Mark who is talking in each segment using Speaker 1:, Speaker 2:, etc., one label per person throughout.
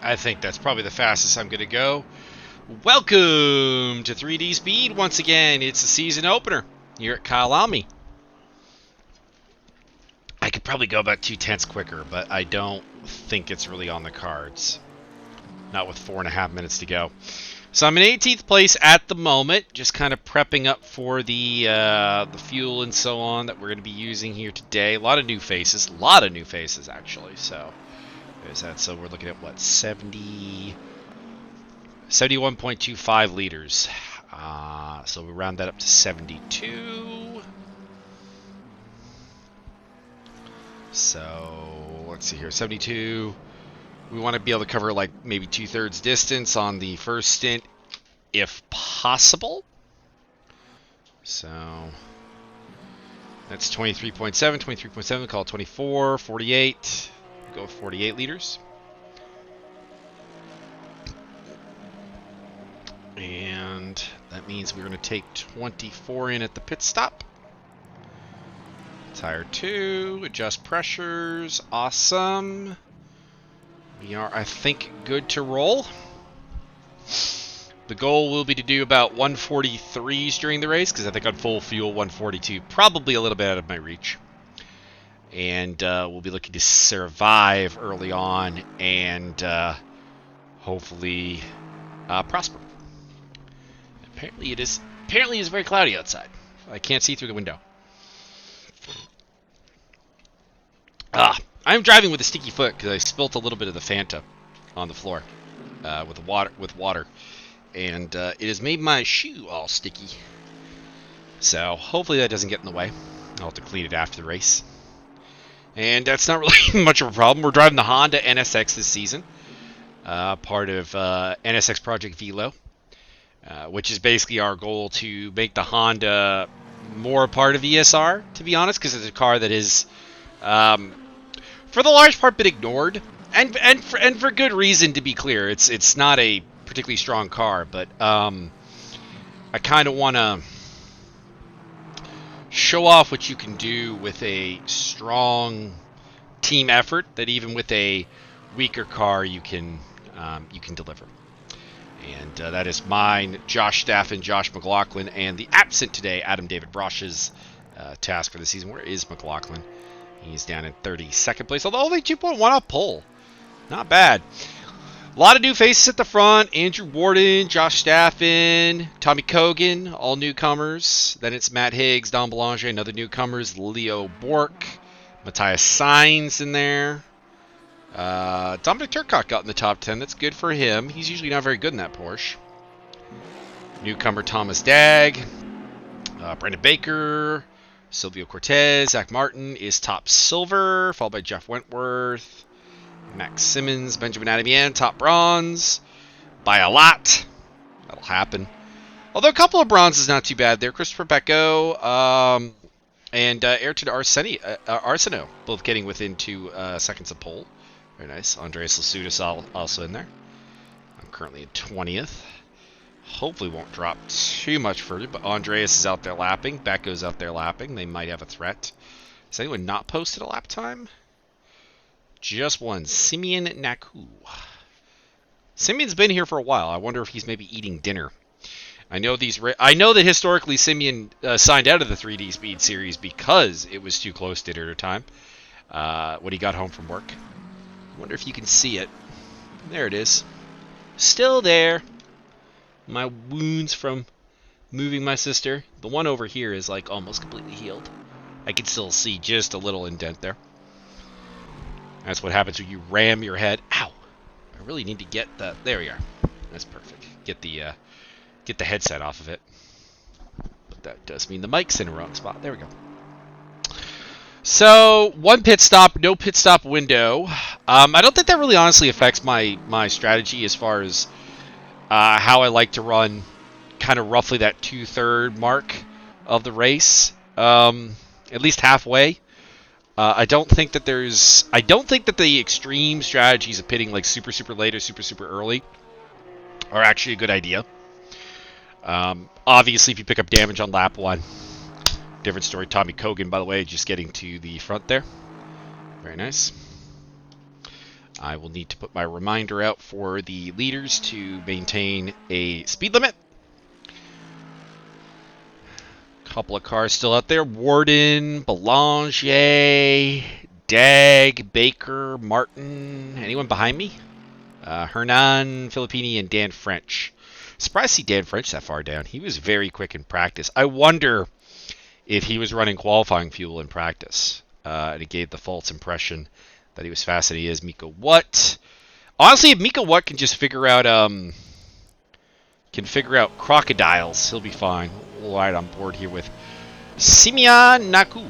Speaker 1: I think that's probably the fastest I'm going to go. Welcome to 3D Speed once again. It's the season opener here at Kyalami. I could probably go about 2/10 quicker, but I don't think it's really on the cards. Not with 4.5 minutes to go. So I'm in 18th place at the moment, just kind of prepping up for the fuel and so on that we're going to be using here today. A lot of new faces, actually. So there's that. So we're looking at what 71.25 liters. So we round that up to 72. So let's see here, 72. We want to be able to cover like maybe 2/3 distance on the first stint, if possible. So that's 23.7, 23.7, call it 24, 48. Go with 48 liters. And that means we're going to take 24 in at the pit stop. Tire 2, adjust pressures, awesome. We are, I think, good to roll. The goal will be to do about 143s during the race, because I think on full fuel, 142, probably a little bit out of my reach. And we'll be looking to survive early on and hopefully prosper. Apparently it's very cloudy outside. I can't see through the window. I'm driving with a sticky foot because I spilt a little bit of the Fanta on the floor with water, and it has made my shoe all sticky. So hopefully that doesn't get in the way. I'll have to clean it after the race. And that's not really much of a problem. We're driving the Honda NSX this season, part of NSX Project Velo, which is basically our goal to make the Honda more a part of ESR, to be honest, because it's a car that is, for the large part, been ignored, and for good reason, to be clear. It's not a particularly strong car, but I kind of want to show off what you can do with a strong team effort, that even with a weaker car you can deliver. And that is mine, Josh Staffen, Josh McLaughlin, and the absent today, Adam David Brosh's task for the season. Where is McLaughlin? He's down in 32nd place, although only 2.1 off pole. Not bad. A lot of new faces at the front. Andrew Warden, Josh Staffen, Tommy Kogan, all newcomers. Then it's Matt Higgs, Don Belanger, and other newcomers. Leo Bork, Matthias Sainz in there. Dominic Turcotte got in the top 10. That's good for him. He's usually not very good in that Porsche. Newcomer Thomas Dagg, Brandon Baker, Silvio Cortez, Zach Martin is top silver, followed by Jeff Wentworth, Max Simmons, Benjamin Adamian, top bronze, by a lot. That'll happen. Although a couple of bronzes not too bad there. Christopher Becco and Ayrton Arsenault, both getting within 2 seconds of pole. Very nice. Andreas Lasudas also in there. I'm currently at 20th. Hopefully won't drop too much further, but Andreas is out there lapping. Becco's out there lapping. They might have a threat. Has anyone not posted a lap time? Just one. Simeon Naku. Simeon's been here for a while. I wonder if he's maybe eating dinner. I know that historically Simeon signed out of the 3D Speed series because it was too close to dinner time when he got home from work. I wonder if you can see it. There it is. Still there. My wounds from moving my sister. The one over here is like almost completely healed. I can still see just a little indent there. That's what happens when you ram your head. Ow! I really need to get the... There we are. That's perfect. Get the headset off of it. But that does mean the mic's in the wrong spot. There we go. So, one pit stop, no pit stop window. I don't think that really honestly affects my strategy as far as how I like to run kind of roughly that 2/3 mark of the race. At least halfway. I don't think that the extreme strategies of pitting like super late or super early are actually a good idea. Obviously, if you pick up damage on lap 1, different story. Tommy Kogan, by the way, just getting to the front there. Very nice. I will need to put my reminder out for the leaders to maintain a speed limit. Couple of cars still out there. Warden, Belanger, Dag, Baker, Martin. Anyone behind me? Hernan, Filippini, and Dan French. Surprised to see Dan French that far down. He was very quick in practice. I wonder if he was running qualifying fuel in practice. And it gave the false impression that he was fast, and he is. Miko What? Honestly, if Miko What can just figure out crocodiles, he'll be fine. We'll ride on board here with Simeon Naku,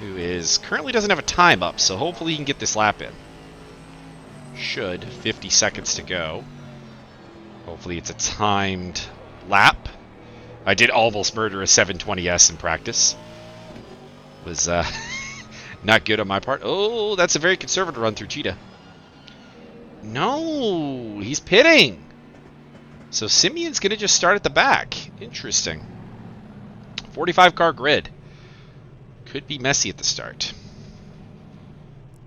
Speaker 1: who is currently doesn't have a time up, so hopefully he can get this lap in. Should. 50 seconds to go. Hopefully it's a timed lap. I did almost murder a 720S in practice. Was not good on my part. Oh, that's a very conservative run through Cheetah. No, he's pitting. So Simeon's going to just start at the back. Interesting. 45 car grid. Could be messy at the start.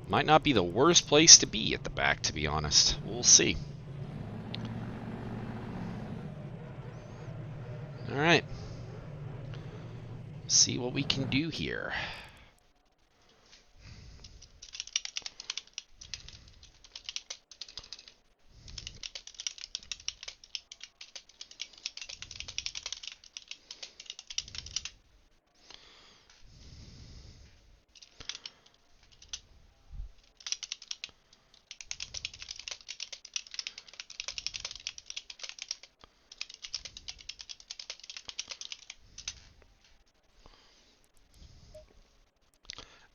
Speaker 1: Might not be the worst place to be at the back, to be honest. We'll see. All right. See what we can do here.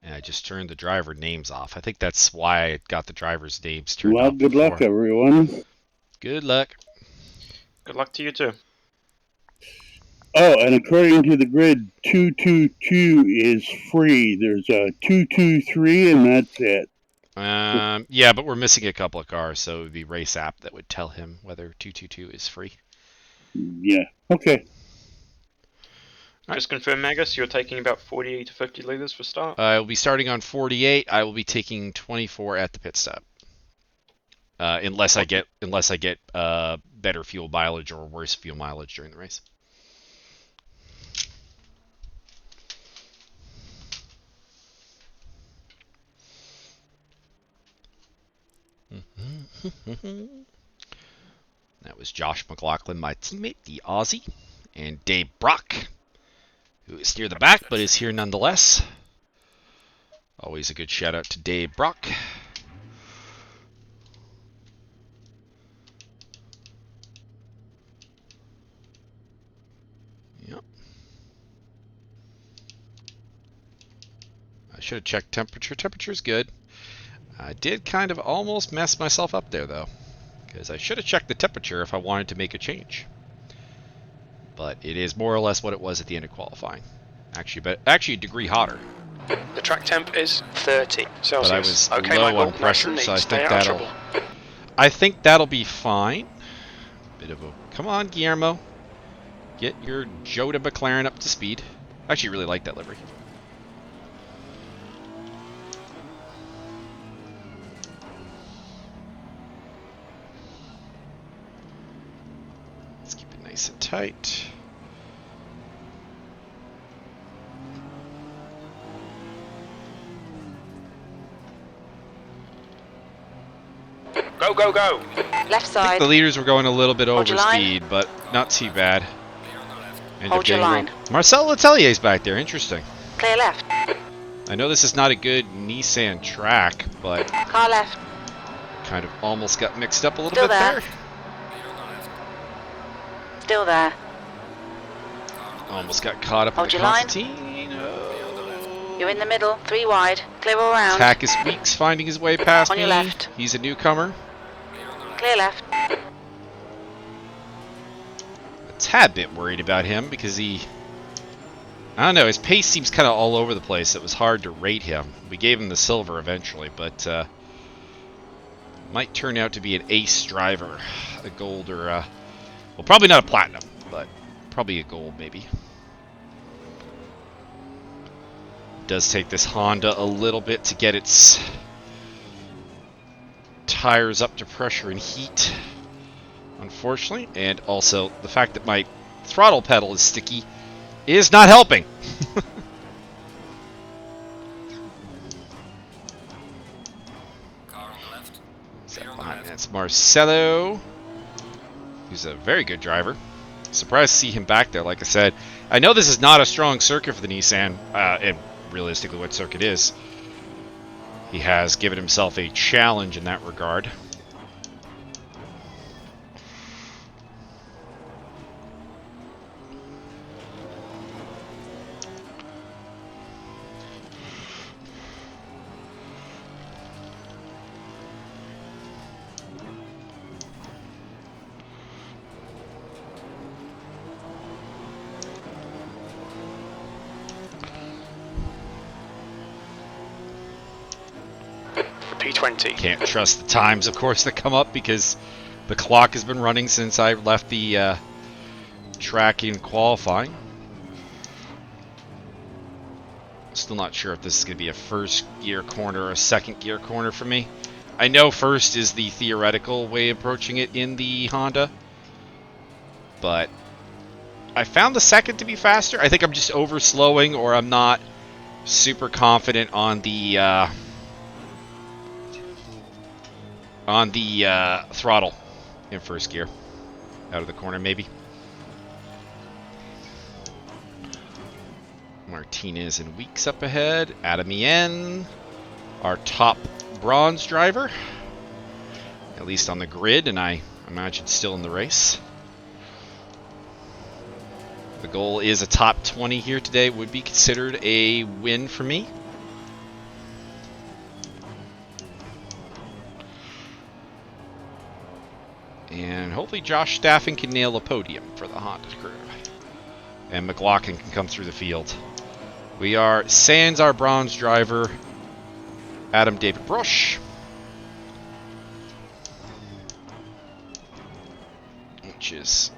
Speaker 1: I just turned the driver names off. I think that's why I got the driver's names turned off.
Speaker 2: Good luck, everyone.
Speaker 1: Good luck.
Speaker 3: Good luck to you too.
Speaker 2: Oh, and according to the grid, 222 is free. There's a 223, and that's it.
Speaker 1: Yeah, but we're missing a couple of cars, so it would be Race App that would tell him whether 222 is free.
Speaker 2: Yeah. Okay.
Speaker 3: Just confirm, Magus, you're taking about 40 to 50 liters for start?
Speaker 1: I will be starting on 48. I will be taking 24 at the pit stop. Unless I get better fuel mileage or worse fuel mileage during the race. That was Josh McLaughlin, my teammate, the Aussie, and Dave Brock, who is near the back but is here nonetheless. Always a good shout out to Dave Brock. Yep. I should have checked temperature. Temperature's good. I did kind of almost mess myself up there, though, because I should have checked the temperature if I wanted to make a change. But it is more or less what it was at the end of qualifying. Actually a degree hotter.
Speaker 4: The track temp is 30 Celsius.
Speaker 1: But I was
Speaker 4: okay,
Speaker 1: low
Speaker 4: Michael,
Speaker 1: on pressure,
Speaker 4: nice
Speaker 1: so
Speaker 4: and
Speaker 1: I think that'll be fine. Bit of a come on, Guillermo, get your Joda McLaren up to speed. I actually really like that livery. Let's keep it nice and tight.
Speaker 4: Go, go, go!
Speaker 5: Left
Speaker 1: I
Speaker 5: side.
Speaker 1: think the leaders were going a little bit
Speaker 5: Hold
Speaker 1: over
Speaker 5: your line.
Speaker 1: speed, but not too bad.
Speaker 5: Hold your line.
Speaker 1: Marcel Letelier's back there. Interesting.
Speaker 5: Clear left.
Speaker 1: I know this is not a good Nissan track, but
Speaker 5: Car left.
Speaker 1: kind of almost got mixed up a little
Speaker 5: Still
Speaker 1: bit
Speaker 5: there.
Speaker 1: there.
Speaker 5: Still there.
Speaker 1: Almost got caught up
Speaker 5: Hold
Speaker 1: in the
Speaker 5: your line.
Speaker 1: Constantine.
Speaker 5: You're in the middle. 3 wide. Clear all round.
Speaker 1: Takis Weeks finding his way past
Speaker 5: On
Speaker 1: me.
Speaker 5: your left.
Speaker 1: He's a newcomer.
Speaker 5: Clear left.
Speaker 1: A tad bit worried about him because I don't know, his pace seems kind of all over the place. It was hard to rate him. We gave him the silver eventually, but might turn out to be an ace driver. A gold or, well, probably not a platinum, but probably a gold maybe. Does take this Honda a little bit to get its tires up to pressure and heat, unfortunately, and also the fact that my throttle pedal is sticky is not helping. That's Marcelo, who's a very good driver. Surprised to see him back there. Like I said, I know this is not a strong circuit for the Nissan, and realistically what circuit is. He has given himself a challenge in that regard.
Speaker 4: P20.
Speaker 1: Can't trust the times, of course, that come up because the clock has been running since I left the track in qualifying. Still not sure if this is going to be a first gear corner or a second gear corner for me. I know first is the theoretical way of approaching it in the Honda, but I found the second to be faster. I think I'm just over slowing, or I'm not super confident on the throttle in first gear out of the corner, maybe. Martinez and Weeks up ahead. Adamien, our top bronze driver, at least on the grid, and I imagine still in the race. The goal is a top 20 here today. Would be considered a win for me. And hopefully Josh Staffen can nail a podium for the Honda crew. And McLaughlin can come through the field. We are sans our bronze driver, Adam David Brush. Which is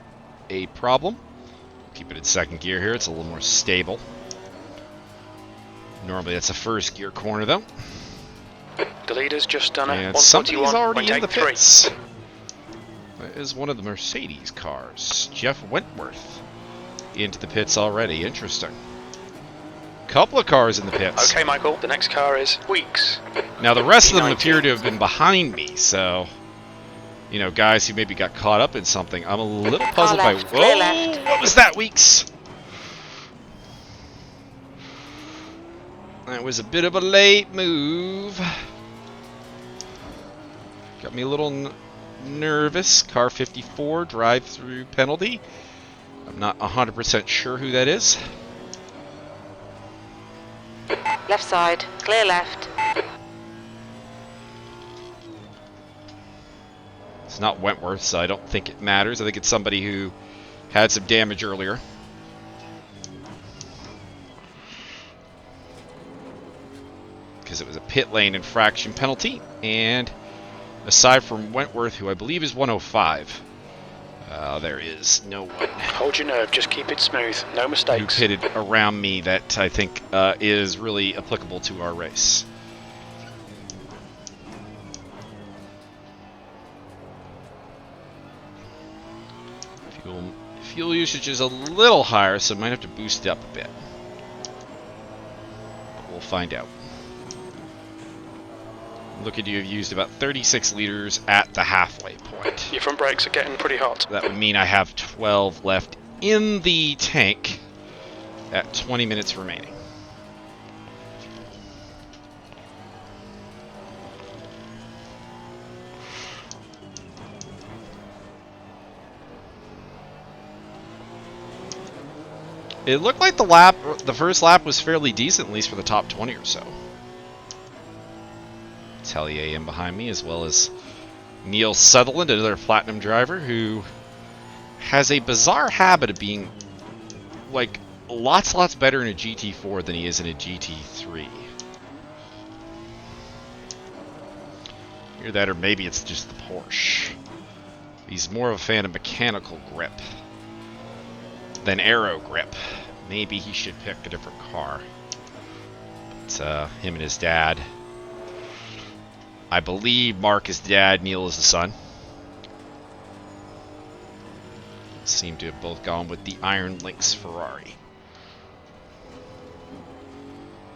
Speaker 1: a problem. Keep it in second gear here. It's a little more stable. Normally that's a first gear corner though.
Speaker 4: The leader's just done
Speaker 1: And
Speaker 4: a
Speaker 1: somebody's
Speaker 4: 141.
Speaker 1: already in the
Speaker 4: 183.
Speaker 1: pits. That is one of the Mercedes cars. Jeff Wentworth into the pits already. Interesting. Couple of cars in the pits.
Speaker 4: Okay, Michael, the next car is Weeks.
Speaker 1: Now the rest of them
Speaker 4: P19.
Speaker 1: appear to have been behind me, so you know, guys who maybe got caught up in something. I'm a little puzzled by.
Speaker 5: Left, clear left.
Speaker 1: What was that, Weeks? That was a bit of a late move. Got me a little nervous. Car 54 drive-through penalty. I'm not 100% sure who that is.
Speaker 5: Left side, clear left.
Speaker 1: It's not Wentworth, so I don't think it matters. I think it's somebody who had some damage earlier. Because it was a pit lane infraction penalty. And aside from Wentworth, who I believe is 105, there is no one
Speaker 4: Hold your nerve, just keep it smooth. No
Speaker 1: who
Speaker 4: mistakes.
Speaker 1: pitted around me that I think is really applicable to our race. Fuel usage is a little higher, so I might have to boost it up a bit. But we'll find out. Looking to have used about 36 liters at the halfway point.
Speaker 4: Your front brakes are getting pretty hot.
Speaker 1: That would mean I have 12 left in the tank at 20 minutes remaining. It looked like the first lap was fairly decent, at least for the top 20 or so. Tellier in behind me, as well as Neil Sutherland, another Platinum driver who has a bizarre habit of being like lots better in a GT4 than he is in a GT3. Either that, or maybe it's just the Porsche. He's more of a fan of mechanical grip than aero grip. Maybe he should pick a different car. But him and his dad I believe Mark is the dad, Neil is the son. Seem to have both gone with the Iron Lynx Ferrari.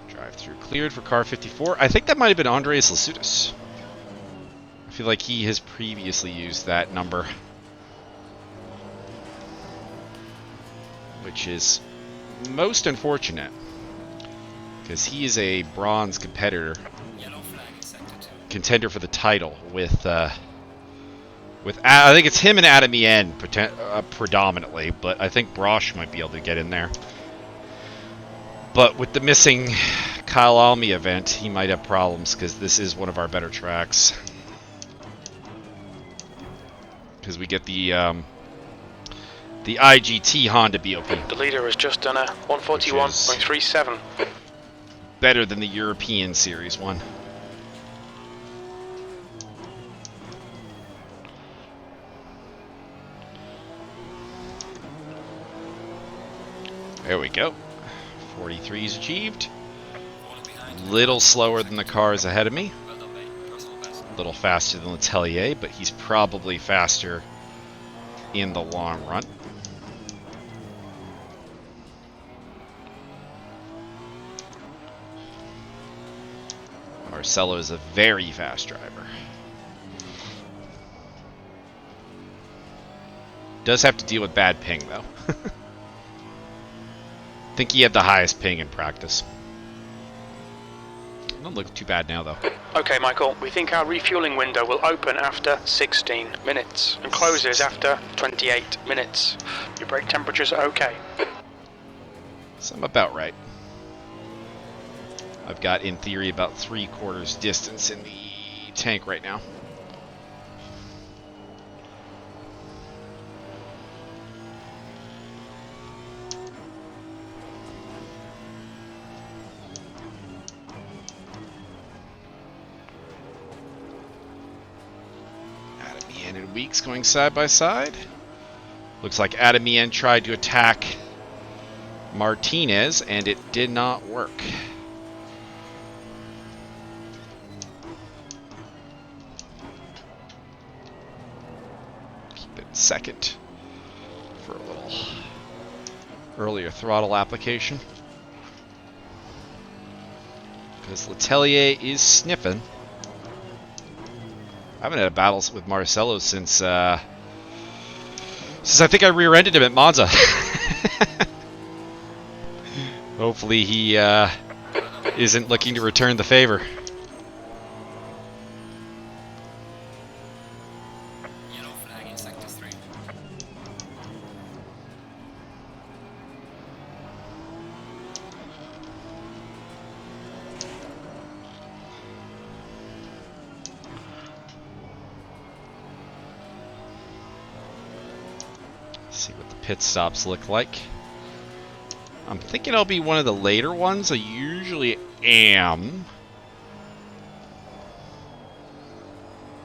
Speaker 1: Drive through cleared for car 54. I think that might have been Andres Lasutis. I feel like he has previously used that number, which is most unfortunate because he is a bronze competitor, contender for the title with I think it's him and Adam Yen predominantly, but I think Brosh might be able to get in there. But with the missing Kyalami event, he might have problems because this is one of our better tracks. Because we get the IGT Honda BOP.
Speaker 4: The leader has just done a 141.37.
Speaker 1: Better than the European Series one. There we go. 43 is achieved. Little slower than the cars ahead of me. A little faster than Letelier, but he's probably faster in the long run. Marcelo is a very fast driver. Does have to deal with bad ping though. I think he had the highest ping in practice. Don't look too bad now though.
Speaker 4: Okay, Michael, we think our refueling window will open after 16 minutes and closes after 28 minutes. Your brake temperatures are okay.
Speaker 1: So I'm about right. I've got, in theory, about 3/4 distance in the tank right now. Adam Yen and Weeks going side by side. Looks like Adam Yen tried to attack Martinez, and it did not work. Keep it second for a little earlier throttle application. Because Letelier is sniffing. I haven't had a battle with Marcelo since I think I rear-ended him at Monza. Hopefully he isn't looking to return the favor. See what the pit stops look like. I'm thinking I'll be one of the later ones. I usually am,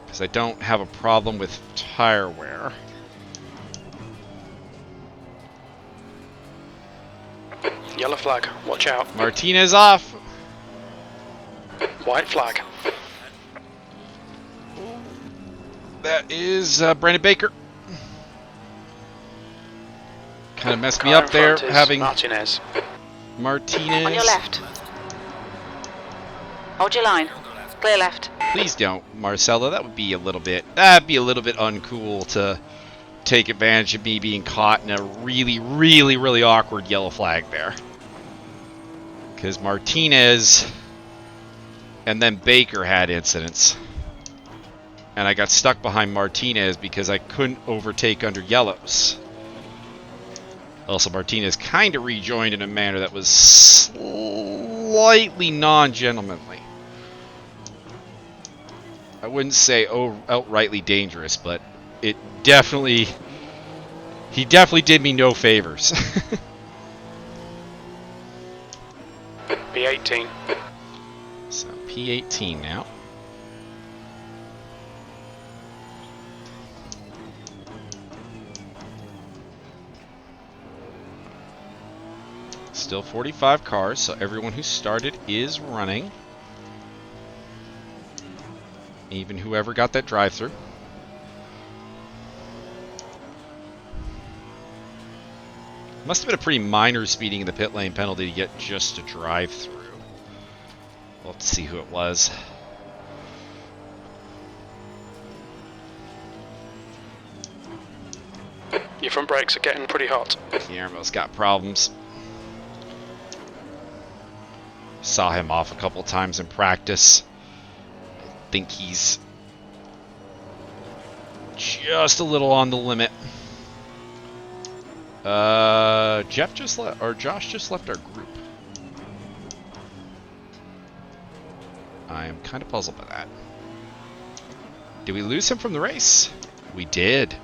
Speaker 1: because I don't have a problem with tire wear.
Speaker 4: Yellow flag, watch out.
Speaker 1: Martinez off.
Speaker 4: White flag.
Speaker 1: That is Brandon Baker. Kind of messed me up there, having
Speaker 4: Martinez.
Speaker 1: Martinez.
Speaker 5: On your left. Hold your line. Clear left.
Speaker 1: Please don't, Marcelo. That'd be a little bit uncool to take advantage of me being caught in a really awkward yellow flag there. Because Martinez and then Baker had incidents. And I got stuck behind Martinez because I couldn't overtake under yellows. Also, Martinez kind of rejoined in a manner that was slightly non-gentlemanly. I wouldn't say outrightly dangerous, but he definitely did me no favors.
Speaker 4: P18.
Speaker 1: So P18 now. Still 45 cars, so everyone who started is running. Even whoever got that drive-through. Must have been a pretty minor speeding in the pit lane penalty to get just a drive-through. We'll have to see who it was.
Speaker 4: Your front brakes are getting pretty hot.
Speaker 1: Guillermo's got problems. Saw him off a couple times in practice. I think he's just a little on the limit. Jeff just left, or Josh just left our group. I am kind of puzzled by that. Did we lose him from the race? We did.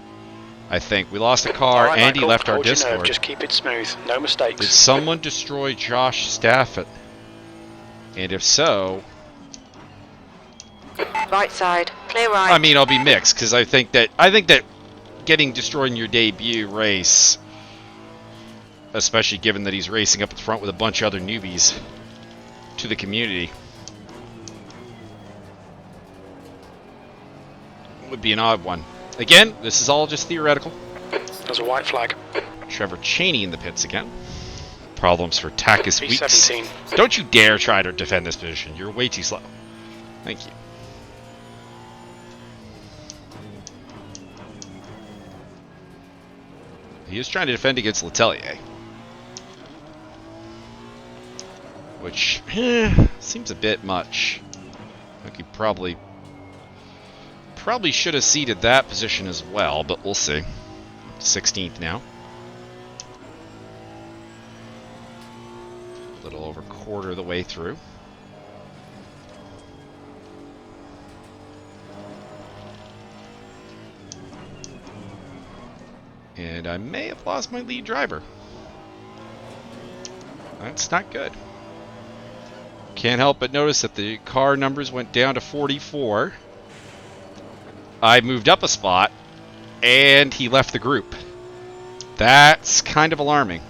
Speaker 1: I think we lost a car.
Speaker 4: Right,
Speaker 1: and he
Speaker 4: Michael,
Speaker 1: left our
Speaker 4: hold your
Speaker 1: Discord.
Speaker 4: nerve, just keep it smooth, no mistakes.
Speaker 1: Did someone destroy Josh Stafford? And if so,
Speaker 5: Right side, clear right.
Speaker 1: I mean, I'll be mixed because I think that getting destroyed in your debut race, especially given that he's racing up at the front with a bunch of other newbies to the community, would be an odd one. Again, this is all just theoretical.
Speaker 4: There's a white flag.
Speaker 1: Trevor Cheney in the pits again. Problems for Takis Weeks.
Speaker 4: P17.
Speaker 1: Don't you dare try to defend this position. You're way too slow. Thank you. He is trying to defend against Letelier. Which seems a bit much. I think he probably should have ceded that position as well, but we'll see. 16th now. A little over quarter of the way through. And I may have lost my lead driver. That's not good. Can't help but notice that the car numbers went down to 44. I moved up a spot, and he left the group. That's kind of alarming.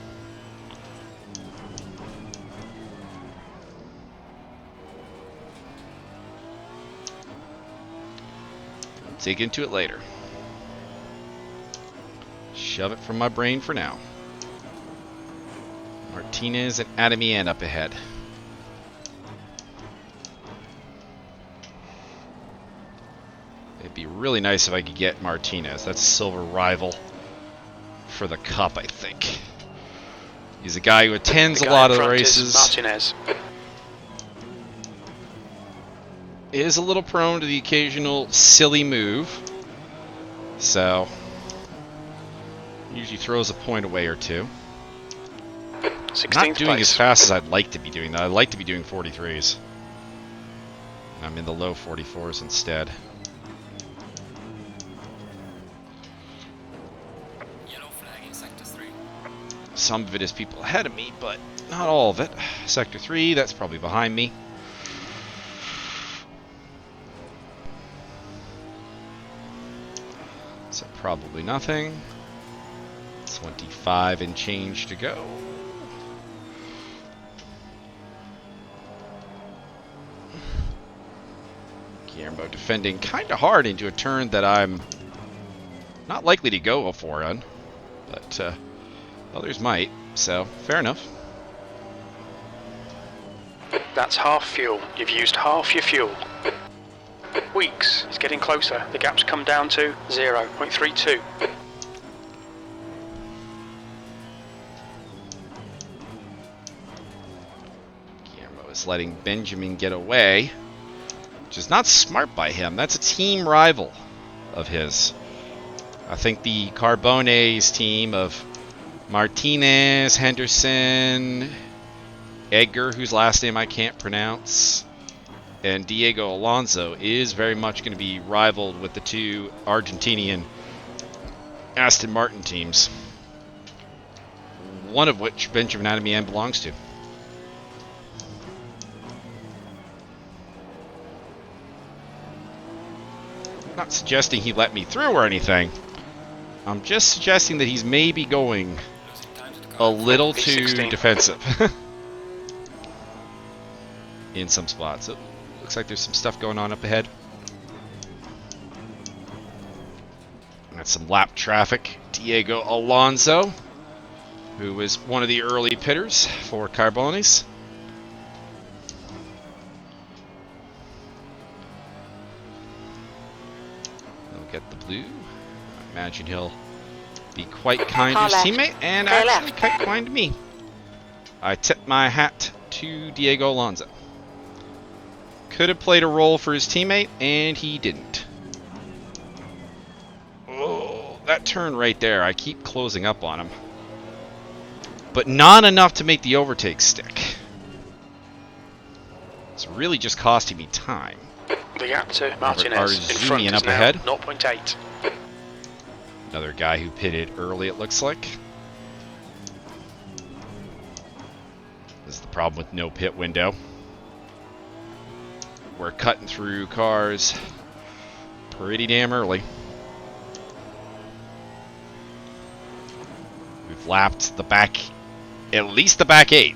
Speaker 1: I'll dig into it later. Shove it from my brain for now. Martinez and Adamian up ahead. It'd be really nice if I could get Martinez. That's a silver rival for the Cup, I think. He's a guy who attends a lot of the races.
Speaker 4: Martinez.
Speaker 1: Is a little prone to the occasional silly move. So, usually throws a point away or two.
Speaker 4: 16th
Speaker 1: Not doing
Speaker 4: place.
Speaker 1: as fast as I'd like to be doing that. I'd like to be doing 43s. I'm in the low 44s instead.
Speaker 6: Yellow flag in sector 3.
Speaker 1: Some of it is people ahead of me, but not all of it. Sector 3, that's probably behind me. So probably nothing. 25 and change to go. Guillermo defending kind of hard into a turn that I'm not likely to go for on, but others might, so fair enough.
Speaker 4: That's half fuel. You've used half your fuel. Weeks is getting closer. The gap's come down to 0.32.
Speaker 1: Guillermo is letting Benjamin get away, which is not smart by him. That's a team rival of his. I think the Carbone's team of Martinez, Henderson, Edgar, whose last name I can't pronounce, and Diego Alonso is very much going to be rivaled with the two Argentinian Aston Martin teams, one of which Benjamin Adamian belongs to. I'm not suggesting he let me through or anything. I'm just suggesting that he's maybe going a little too
Speaker 4: P16.
Speaker 1: defensive in some spots. It looks like there's some stuff going on up ahead. That's some lap traffic. Diego Alonso, who was one of the early pitters for Carbones. He'll get the blue. I imagine he'll be quite kind to his teammate, and actually quite kind to me. I tip my hat to Diego Alonso. Could have played a role for his teammate, and he didn't. Oh, that turn right there, I keep closing up on him. But not enough to make the overtake stick. It's really just costing me time.
Speaker 4: The gap to Martinez in front is
Speaker 1: up
Speaker 4: now
Speaker 1: ahead.
Speaker 4: 0.8.
Speaker 1: Another guy who pitted early, it looks like. This is the problem with no pit window. We're cutting through cars pretty damn early. We've lapped the back, at least the back 8.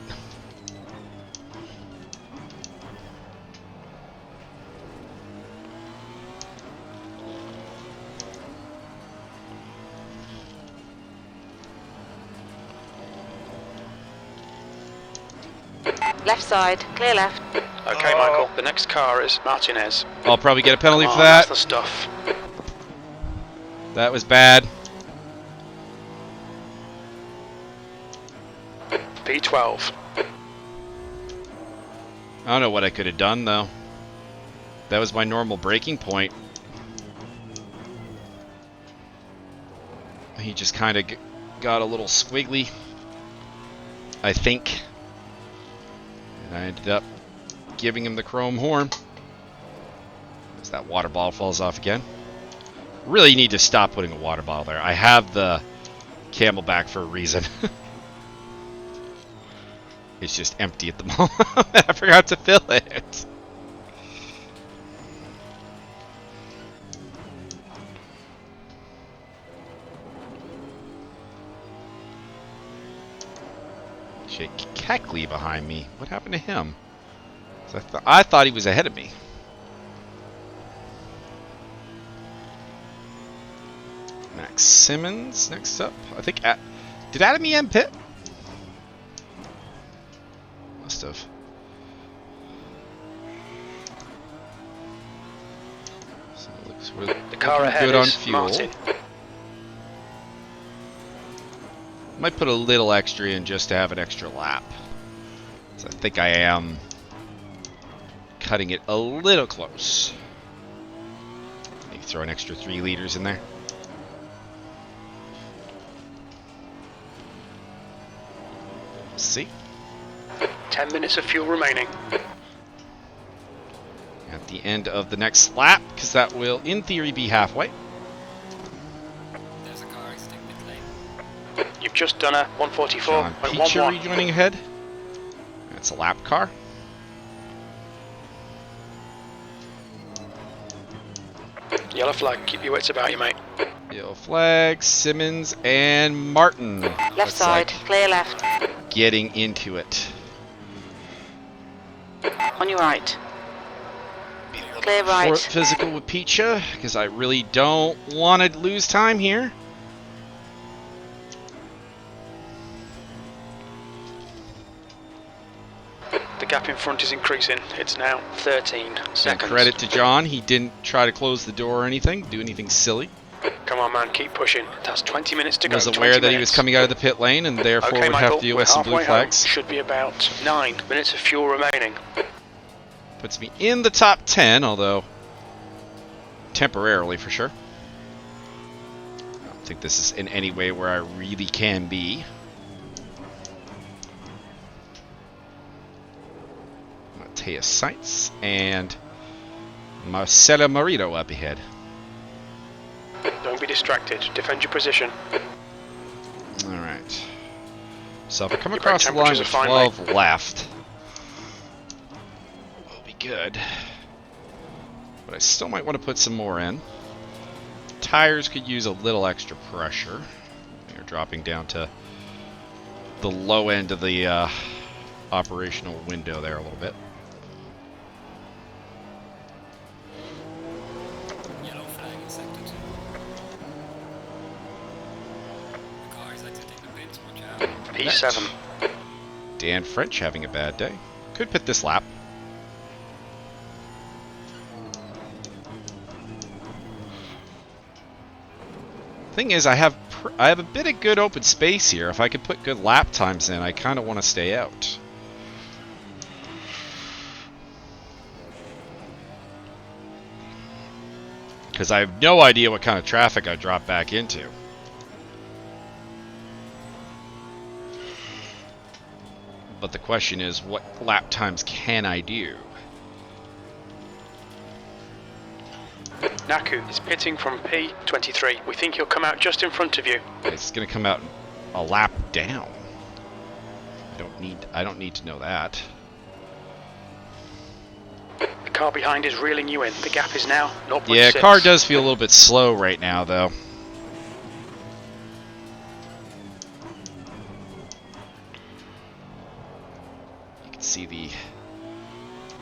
Speaker 5: Left side, clear left.
Speaker 4: Okay, Michael, the next car is Martinez.
Speaker 1: I'll probably get a penalty for
Speaker 4: That's
Speaker 1: that.
Speaker 4: the stuff.
Speaker 1: That was bad.
Speaker 4: P12.
Speaker 1: I don't know what I could have done, though. That was my normal braking point. He just kind of got a little squiggly, I think. And I ended up giving him the chrome horn. As that water bottle falls off again. Really need to stop putting a water bottle there. I have the Camelback for a reason. It's just empty at the moment. I forgot to fill it. Jake Keckley behind me. What happened to him? I thought he was ahead of me. Max Simmons next up. I think. Did Adam EM pit? Must have. So it looks
Speaker 4: The car ahead
Speaker 1: good on
Speaker 4: is
Speaker 1: fuel.
Speaker 4: Martin.
Speaker 1: Might put a little extra in just to have an extra lap. So I think I am cutting it a little close. Maybe throw an extra 3 liters in there. We'll see.
Speaker 4: 10 minutes of fuel remaining.
Speaker 1: At the end of the next lap, because that will, in theory, be halfway.
Speaker 6: There's a car exiting pit lane.
Speaker 4: You've just done a
Speaker 1: John Peacher
Speaker 4: 144.11.
Speaker 1: rejoining ahead. That's a lap car.
Speaker 4: Yellow flag, keep your wits about you, mate.
Speaker 1: Yellow flag, Simmons, and Martin.
Speaker 5: Left
Speaker 1: Looks
Speaker 5: side,
Speaker 1: like
Speaker 5: clear left.
Speaker 1: getting into it.
Speaker 5: On your right. Clear right.
Speaker 1: Fourth physical with Peacha, because I really don't want to lose time here.
Speaker 4: The gap in front is increasing. It's now 13
Speaker 1: And
Speaker 4: seconds.
Speaker 1: credit to John, he didn't try to close the door or anything, do anything silly.
Speaker 4: Come on, man, keep pushing. That's 20 minutes to go.
Speaker 1: Was
Speaker 4: 20
Speaker 1: aware that he was
Speaker 4: minutes.
Speaker 1: coming out of the pit lane and therefore
Speaker 4: Okay,
Speaker 1: would
Speaker 4: Michael,
Speaker 1: have to deal
Speaker 4: we're
Speaker 1: with some blue
Speaker 4: halfway home.
Speaker 1: flags.
Speaker 4: Should be about 9 minutes of fuel remaining.
Speaker 1: Puts me in the top 10, although temporarily for sure. I don't think this is in any way where I really can be. Mateus Sainz and Marcelo Marito up ahead.
Speaker 4: Don't be distracted. Defend your position.
Speaker 1: Alright. So if I come
Speaker 4: Your
Speaker 1: across the
Speaker 4: brake
Speaker 1: line
Speaker 4: temperatures
Speaker 1: with
Speaker 4: are fine,
Speaker 1: 12 left, we'll be good. But I still might want to put some more in. Tires could use a little extra pressure. They're dropping down to the low end of the operational window there a little bit.
Speaker 6: Yellow flag in sector 2.
Speaker 4: P7.
Speaker 1: Dan French having a bad day. Could pit this lap. Thing is, I have a bit of good open space here. If I could put good lap times in, I kind of want to stay out. Because I have no idea what kind of traffic I drop back into. But the question is, what lap times can I do?
Speaker 4: Naku is pitting from P23. We think he'll come out just in front of you.
Speaker 1: It's going to come out a lap down. I don't need to know that.
Speaker 4: The car behind is reeling you in. The gap is now 0.6.
Speaker 1: Yeah, car does feel a little bit slow right now, though. You can see the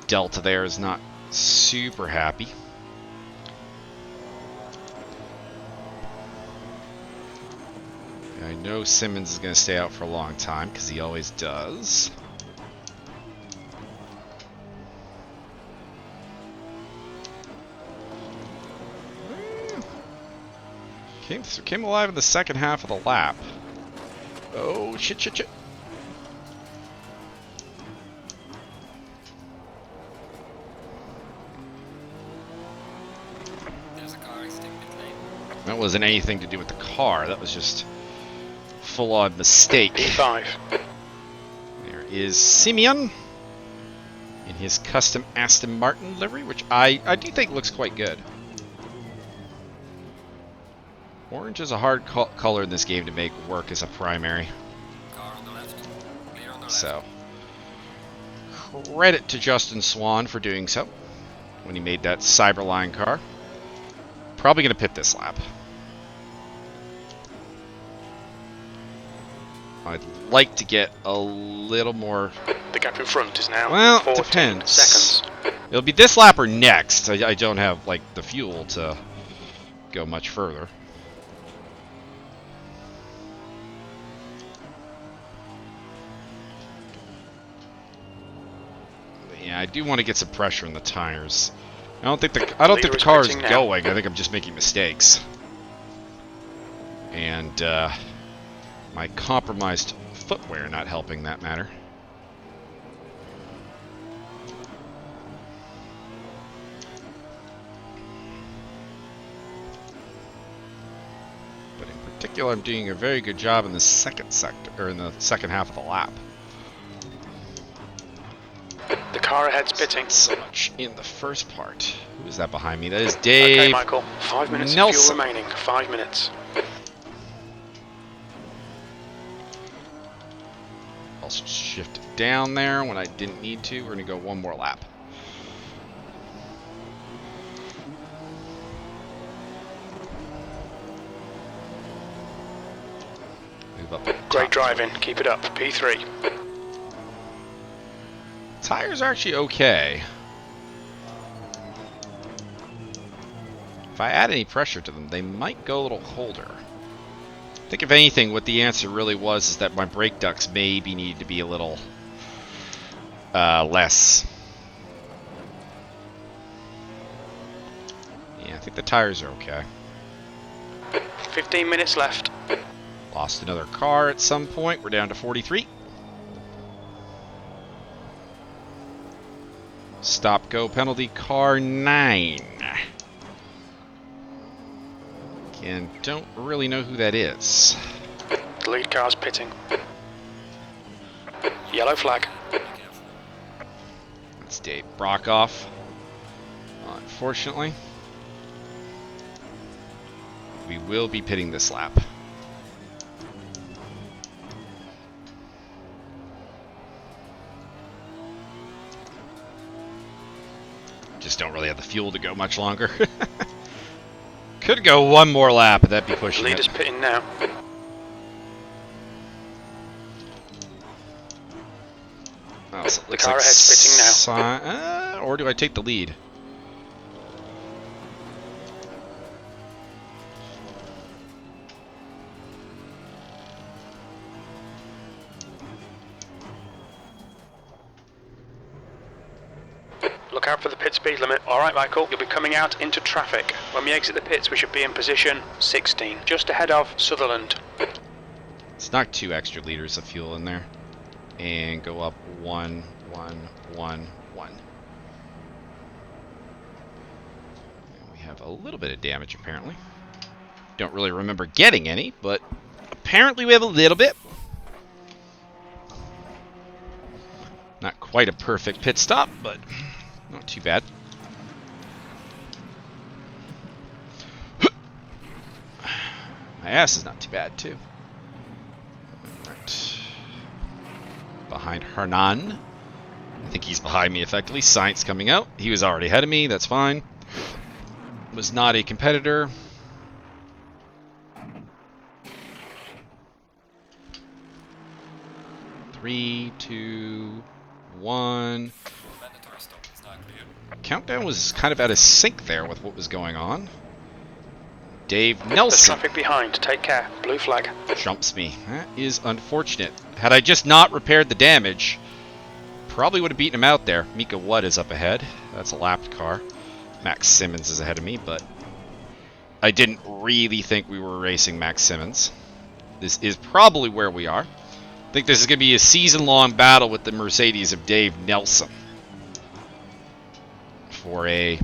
Speaker 1: delta there is not super happy. I know Simmons is going to stay out for a long time, because he always does. Came alive in the second half of the lap. Oh, shit.
Speaker 6: There's a car exiting pit lane.
Speaker 1: That wasn't anything to do with the car. That was just full-on mistake.
Speaker 4: P5.
Speaker 1: There is Simeon in his custom Aston Martin livery, which I do think looks quite good. Orange is a hard color in this game to make work as a primary.
Speaker 6: Car on the left. Clear on the left.
Speaker 1: So, credit to Justin Swan for doing so when he made that Cyberline car. Probably going to pit this lap. I'd like to get a little more...
Speaker 4: The gap in front is now
Speaker 1: Well,
Speaker 4: 14
Speaker 1: depends.
Speaker 4: seconds.
Speaker 1: It'll be this lap or next. I don't have, like, the fuel to go much further. Yeah, I do want to get some pressure on the tires. I don't think the car is going. I think I'm just making mistakes. And my compromised footwear not helping that matter. But in particular, I'm doing a very good job in the second sector, or in the second half of the lap.
Speaker 4: The car ahead's pitting.
Speaker 1: So much in the first part. Who is that behind me? That is Dave.
Speaker 4: Okay, Michael. 5 minutes of fuel remaining. 5 minutes.
Speaker 1: Also shift it down there when I didn't need to. We're going to go one more lap. Move up.
Speaker 4: Great driving. Keep it up. P3.
Speaker 1: Tires are actually okay. If I add any pressure to them, they might go a little colder. I think if anything, what the answer really was is that my brake ducts maybe need to be a little less. Yeah, I think the tires are okay.
Speaker 4: 15 minutes left.
Speaker 1: Lost another car at some point. We're down to 43. Stop go penalty car 9. And don't really know who that is.
Speaker 4: The lead car's pitting. Yellow flag.
Speaker 1: That's Dave Brockoff. Unfortunately, we will be pitting this lap. Just don't really have the fuel to go much longer. Could go one more lap, but that'd be pushing
Speaker 4: Leader's
Speaker 1: it.
Speaker 4: pitting now.
Speaker 1: Oh, so it looks
Speaker 4: car
Speaker 1: like
Speaker 4: ahead's pitting now.
Speaker 1: Or do I take the lead?
Speaker 4: out for the pit speed limit. Alright, Michael, you'll be coming out into traffic. When we exit the pits, we should be in position 16, just ahead of Sutherland.
Speaker 1: Let's knock 2 extra liters of fuel in there. And go up 1, 1, 1, 1. And we have a little bit of damage, apparently. Don't really remember getting any, but apparently we have a little bit. Not quite a perfect pit stop, but not too bad. My ass is not too bad, too. Right. Behind Hernan. I think he's behind me effectively. Science coming out. He was already ahead of me. That's fine. Was not a competitor. Three, 2, 1.
Speaker 6: Mandatory stop is now clear.
Speaker 1: Countdown was kind of out of sync there with what was going on. Dave
Speaker 4: There's
Speaker 1: Nelson
Speaker 4: traffic behind. Take care. Blue flag.
Speaker 1: jumps me. That is unfortunate. Had I just not repaired the damage, probably would have beaten him out there. Mika Wood is up ahead. That's a lapped car. Max Simmons is ahead of me, but I didn't really think we were racing Max Simmons. This is probably where we are. I think this is going to be a season-long battle with the Mercedes of Dave Nelson for a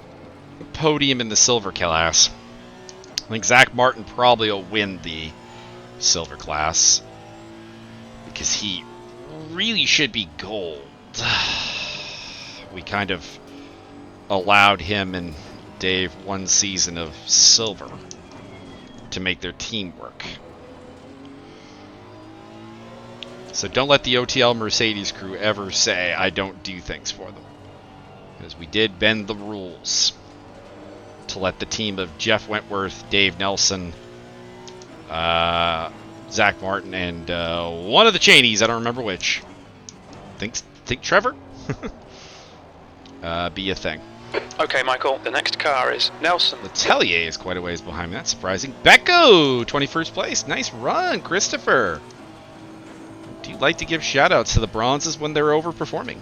Speaker 1: podium in the silver class. I think Zach Martin probably will win the silver class because he really should be gold. We kind of allowed him and Dave one season of silver to make their team work. So don't let the OTL Mercedes crew ever say I don't do things for them. Because we did bend the rules to let the team of Jeff Wentworth, Dave Nelson, Zach Martin, and one of the Cheneys, I don't remember which. Think Trevor? Be a thing.
Speaker 4: Okay, Michael, the next car is Nelson.
Speaker 1: Letelier is quite a ways behind me. That's surprising. Becco, 21st place. Nice run, Christopher. Do you like to give shout-outs to the bronzes when they're overperforming?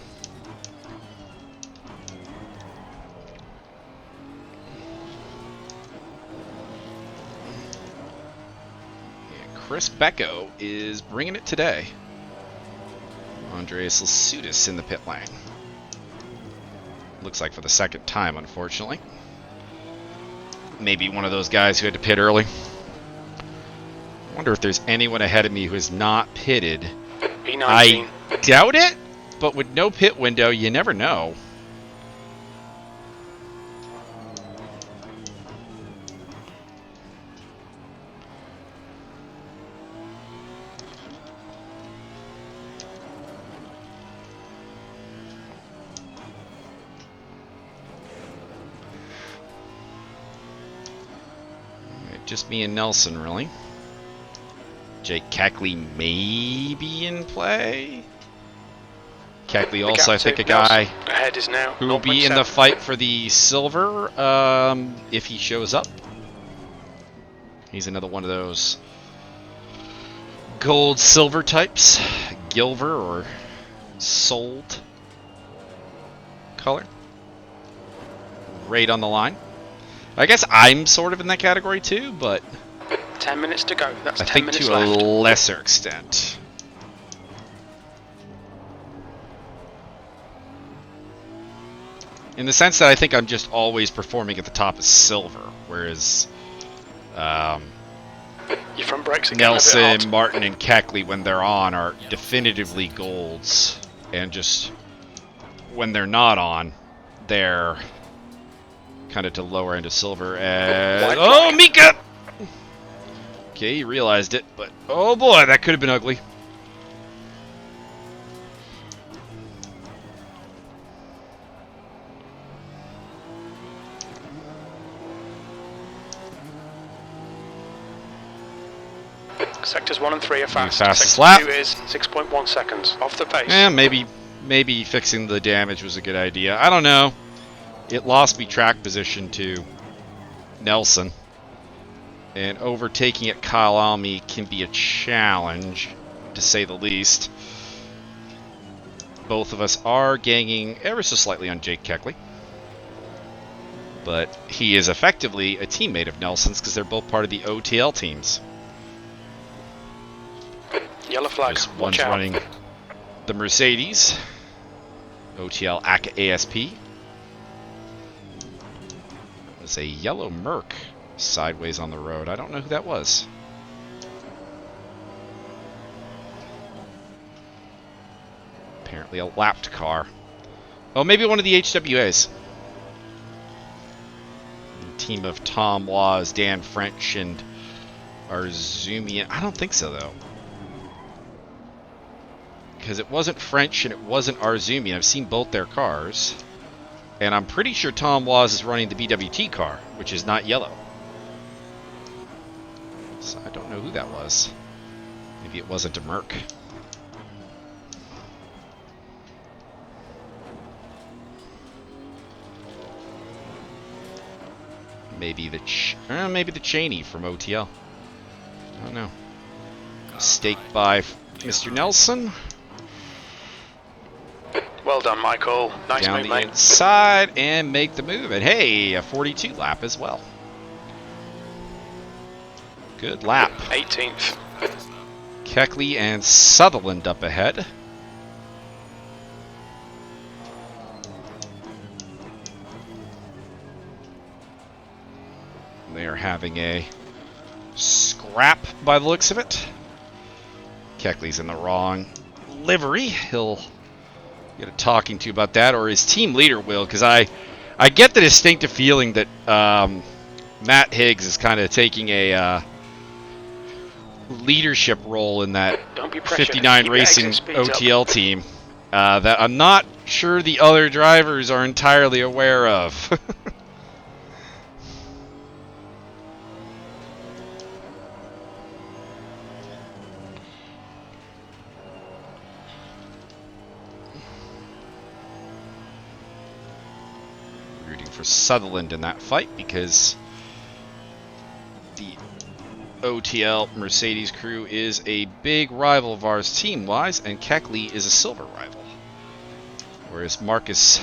Speaker 1: Yeah, Chris Becco is bringing it today. Andreas Lasutis in the pit lane. Looks like for the second time, unfortunately. Maybe one of those guys who had to pit early. I wonder if there's anyone ahead of me who is not pitted.
Speaker 4: E19.
Speaker 1: I doubt it, but with no pit window, you never know. Just me and Nelson, really. Jake Cackley may be in play. Cackley also, I think, a guy
Speaker 4: ahead is now
Speaker 1: who will be in the fight for the silver if he shows up. He's another one of those gold-silver types. Gilver or sold color. Right on the line. I guess I'm sort of in that category too, but
Speaker 4: 10 minutes to go. That's
Speaker 1: I
Speaker 4: 10
Speaker 1: think
Speaker 4: minutes
Speaker 1: to
Speaker 4: left.
Speaker 1: a lesser extent. In the sense that I think I'm just always performing at the top of silver, whereas
Speaker 4: Your front brakes are getting a bit
Speaker 1: Nelson,
Speaker 4: hot.
Speaker 1: Martin, and Cackley, when they're on, are definitively golds, and just when they're not on, they're kind of to the lower end of silver. And oh, Mika! Okay, he realized it, but oh boy, that could have been ugly.
Speaker 4: Sectors 1 and 3 are fast.
Speaker 1: Fastest
Speaker 4: Sector
Speaker 1: lap.
Speaker 4: 2 is 6.1 seconds off the pace.
Speaker 1: Yeah, maybe fixing the damage was a good idea. I don't know. It lost me track position to Nelson. And overtaking at Kyalami can be a challenge, to say the least. Both of us are ganging ever so slightly on Jake Keckley. but he is effectively a teammate of Nelson's because they're both part of the OTL teams.
Speaker 4: Yellow flag.
Speaker 1: There's
Speaker 4: Watch
Speaker 1: one's
Speaker 4: out.
Speaker 1: running the Mercedes, OTL ASP. There's a yellow Merc sideways on the road. I don't know who that was. Apparently a lapped car. Oh, maybe one of the HWAs. A team of Tom Waz, Dan French, and Arzumian. I don't think so, though. Because it wasn't French and it wasn't Arzumian. I've seen both their cars. And I'm pretty sure Tom Waz is running the BWT car, which is not yellow. So I don't know who that was. Maybe it wasn't a Merc. Maybe the Cheney from OTL. I don't know. Mistake by Mr. Nelson.
Speaker 4: Well done, Michael. Nice
Speaker 1: Down
Speaker 4: move,
Speaker 1: the
Speaker 4: mate.
Speaker 1: inside and make the move. And hey, a 42 lap as well. Good lap.
Speaker 4: 18th.
Speaker 1: Keckley and Sutherland up ahead. They are having a scrap by the looks of it. Keckley's in the wrong livery. He'll get a talking to about that, or his team leader will, because I get the distinctive feeling that Matt Higgs is kind of taking a leadership role in that
Speaker 4: Don't be pressured.
Speaker 1: 59
Speaker 4: Keep your
Speaker 1: Racing
Speaker 4: exit speeds up.
Speaker 1: OTL team that I'm not sure the other drivers are entirely aware of. Rooting for Sutherland in that fight because the OTL Mercedes crew is a big rival of ours team-wise, and Keckley is a silver rival. Whereas Marcus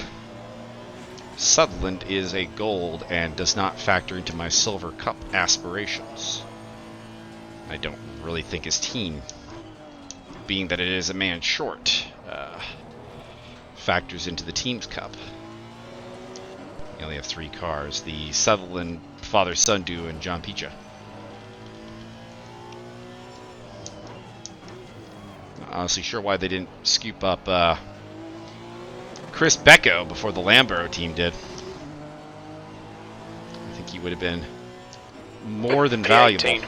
Speaker 1: Sutherland is a gold and does not factor into my silver cup aspirations. I don't really think his team, being that it is a man short, factors into the team's cup. You only have 3 cars, the Sutherland father-son duo and John Picha. Not honestly sure why they didn't scoop up Chris Becco before the Lambro team did. I think he would have been more than valuable.
Speaker 4: P18.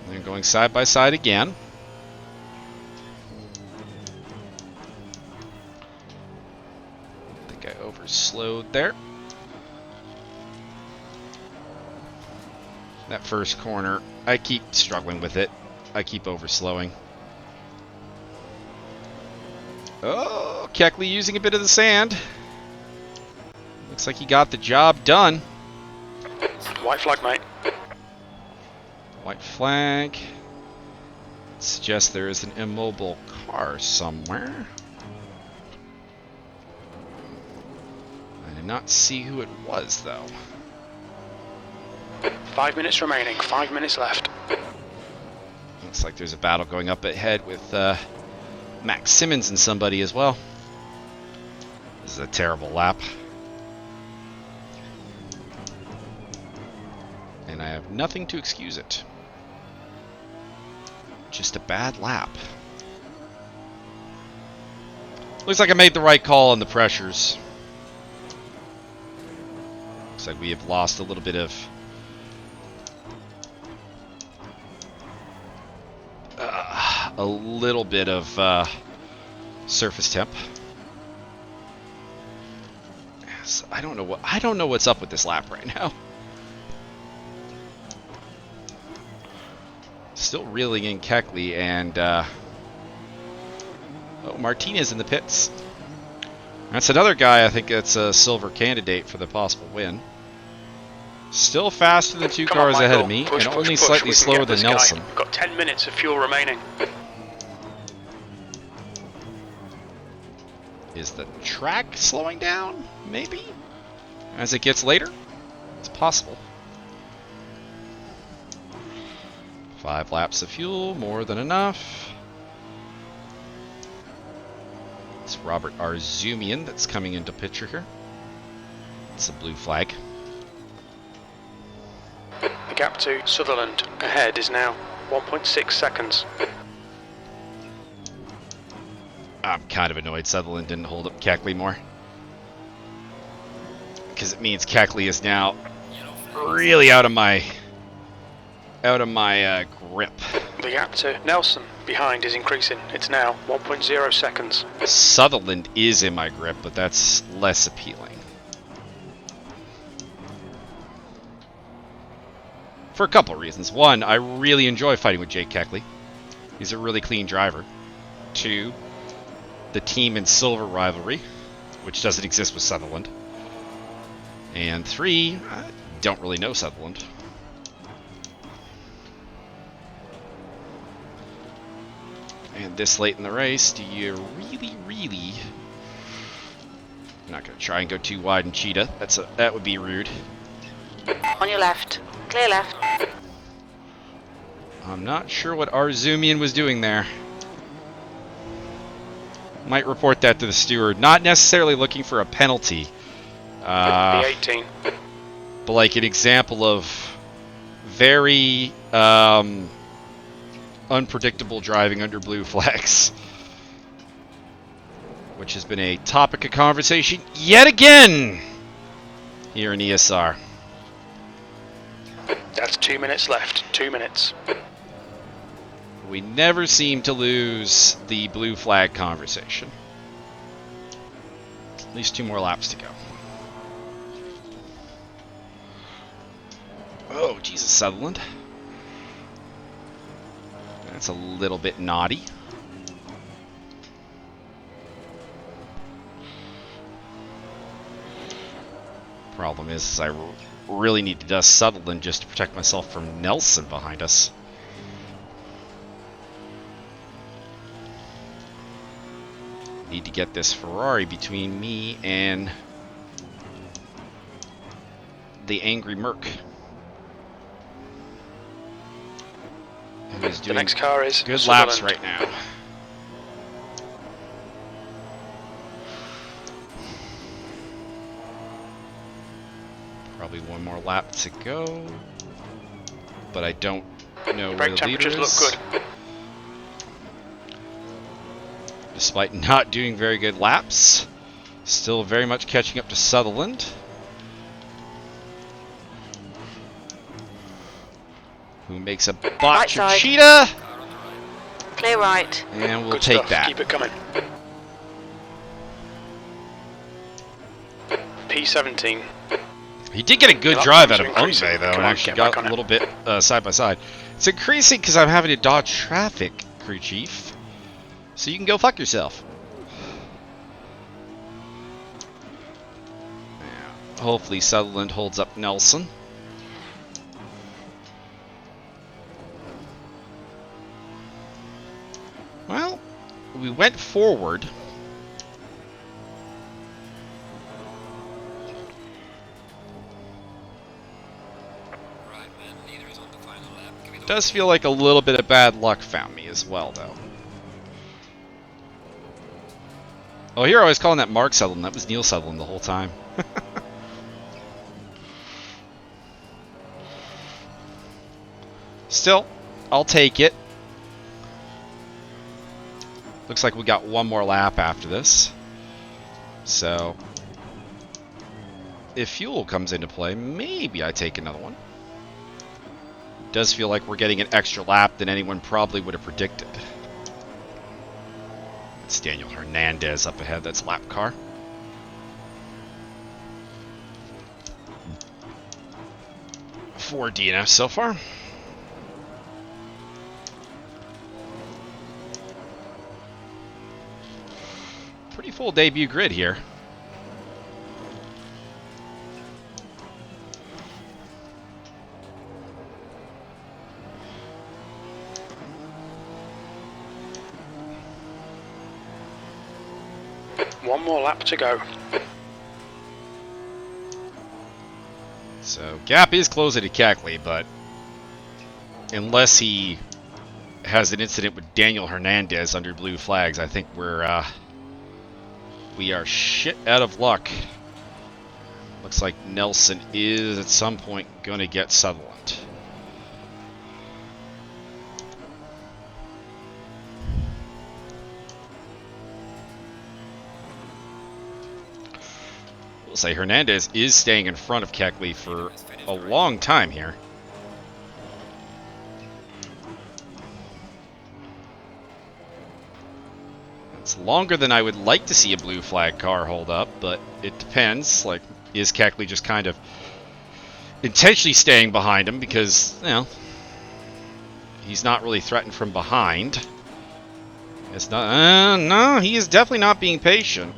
Speaker 1: They're going side by side again. I think I overslowed there. That first corner, I keep struggling with it. I keep overslowing. Oh, Keckley using a bit of the sand. Looks like he got the job done.
Speaker 4: White flag, mate.
Speaker 1: White flag. Suggests there is an immobile car somewhere. I did not see who it was, though.
Speaker 4: 5 minutes remaining. 5 minutes left.
Speaker 1: Looks like there's a battle going up ahead with Max Simmons and somebody as well. This is a terrible lap. And I have nothing to excuse it. Just a bad lap. Looks like I made the right call on the pressures. Looks like we have lost a little bit of surface temp. Yes, I don't know what's up with this lap right now. Still reeling in Keckley and oh, Martinez in the pits. That's another guy I think that's a silver candidate for the possible win. Still faster than 2
Speaker 4: Come on,
Speaker 1: cars ahead
Speaker 4: Michael.
Speaker 1: of me,
Speaker 4: Push,
Speaker 1: and
Speaker 4: push,
Speaker 1: only
Speaker 4: push.
Speaker 1: slightly
Speaker 4: We can
Speaker 1: slower
Speaker 4: get
Speaker 1: than
Speaker 4: this guy.
Speaker 1: Nelson.
Speaker 4: We've got 10 minutes of fuel remaining.
Speaker 1: Is the track slowing down? Maybe? As it gets later? It's possible. 5 laps of fuel, more than enough. It's Robert Arzumian that's coming into picture here. It's a blue flag.
Speaker 4: The gap to Sutherland ahead is now 1.6 seconds.
Speaker 1: I'm kind of annoyed Sutherland didn't hold up Keckley more. Because it means Keckley is now really out of my grip.
Speaker 4: The gap to Nelson behind is increasing. It's now 1.0 seconds.
Speaker 1: Sutherland is in my grip, but that's less appealing. For a couple of reasons. One, I really enjoy fighting with Jake Keckley. He's a really clean driver. 2, the team and silver rivalry, which doesn't exist with Sutherland. And 3, I don't really know Sutherland. And this late in the race, do you really... I'm not going to try and go too wide and cheetah. That would be rude.
Speaker 5: On your left. Clear left.
Speaker 1: I'm not sure what Arzumian was doing there. Might report that to the steward. Not necessarily looking for a penalty.
Speaker 4: The 18.
Speaker 1: But like an example of very unpredictable driving under blue flags. Which has been a topic of conversation yet again here in ESR.
Speaker 4: That's 2 minutes left. 2 minutes.
Speaker 1: We never seem to lose the blue flag conversation. At least 2 more laps to go. Oh, Jesus, Sutherland. That's a little bit naughty. Problem is I really need to dust Sutherland just to protect myself from Nelson behind us. Need to get this Ferrari between me and the angry Merc. Who's
Speaker 4: The
Speaker 1: doing
Speaker 4: next car is
Speaker 1: good
Speaker 4: Sutherland.
Speaker 1: laps right now. Probably 1 more lap to go, but I don't know where
Speaker 4: Brake
Speaker 1: the leader
Speaker 4: temperatures
Speaker 1: is.
Speaker 4: look good.
Speaker 1: Despite not doing very good laps, still very much catching up to Sutherland. Who makes a
Speaker 5: Right
Speaker 1: botch of
Speaker 5: side.
Speaker 1: cheetah,
Speaker 5: Clear right.
Speaker 1: and we'll
Speaker 4: Good
Speaker 1: take
Speaker 4: stuff.
Speaker 1: that.
Speaker 4: Keep it coming. P17.
Speaker 1: He did get a good
Speaker 4: Lap
Speaker 1: drive out
Speaker 4: times
Speaker 1: of
Speaker 4: are increasing.
Speaker 1: Ungve, though,
Speaker 4: Come
Speaker 1: and
Speaker 4: on,
Speaker 1: actually
Speaker 4: get back
Speaker 1: got
Speaker 4: on
Speaker 1: a
Speaker 4: it.
Speaker 1: little bit side by side. It's increasing because I'm having to dodge traffic, crew chief. So you can go fuck yourself. Yeah, hopefully Sutherland holds up Nelson. Well, we went forward.
Speaker 6: Right, man. Leader is on the final lap. Give it
Speaker 1: Does feel like a little bit of bad luck found me as well, though. Oh, here I was calling that Mark Sutherland. That was Neil Sutherland the whole time. Still, I'll take it. Looks like we got 1 more lap after this. So, if fuel comes into play, maybe I take another one. Does feel like we're getting an extra lap than anyone probably would have predicted. It's Daniel Hernandez up ahead. That's lap car. Four DNFs so far. Pretty full debut grid here.
Speaker 4: One more lap to go.
Speaker 1: So gap is closing to Keckley, but unless he has an incident with Daniel Hernandez under blue flags, I think we are shit out of luck. Looks like Nelson is at some point going to get Sutherland. We'll say Hernandez is staying in front of Keckley for a long time here. It's longer than I would like to see a blue flag car hold up, but it depends. Like, is Keckley just kind of intentionally staying behind him because, you know, he's not really threatened from behind? It's not. No, he is definitely not being patient.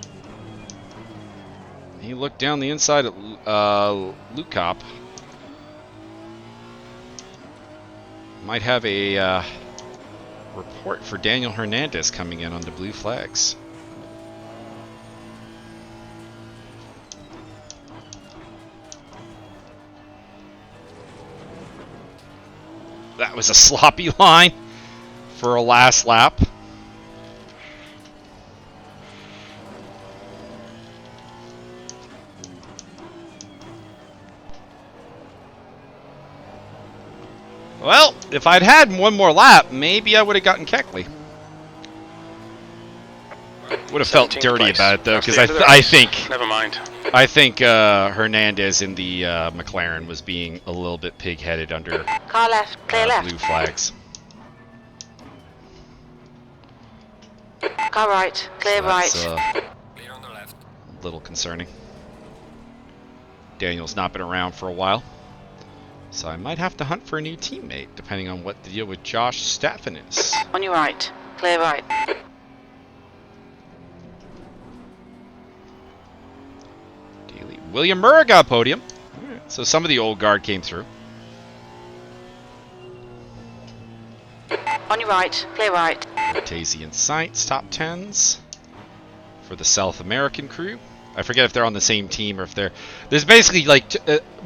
Speaker 1: He looked down the inside at Lukop. Might have a report for Daniel Hernandez coming in on the blue flags. That was a sloppy line for a last lap. Well, if I'd had one more lap, maybe I would have gotten Keckley. Would have felt dirty about it though, because I think
Speaker 4: Never mind.
Speaker 1: I think Hernandez in the McLaren was being a little bit pig-headed under
Speaker 5: Car left, clear left.
Speaker 1: blue flags.
Speaker 5: Car right, clear
Speaker 1: So that's
Speaker 5: right.
Speaker 6: Clear on the left.
Speaker 1: a little concerning. Daniel's not been around for a while, so I might have to hunt for a new teammate, depending on what the deal with Josh Staffen is.
Speaker 5: On your right, clear right.
Speaker 1: William Murray got a podium. Alright, so some of the old guard came through.
Speaker 5: On your right, clear right.
Speaker 1: Cortesian Sights top 10s for the South American crew. I forget if they're on the same team or if they're... There's basically like,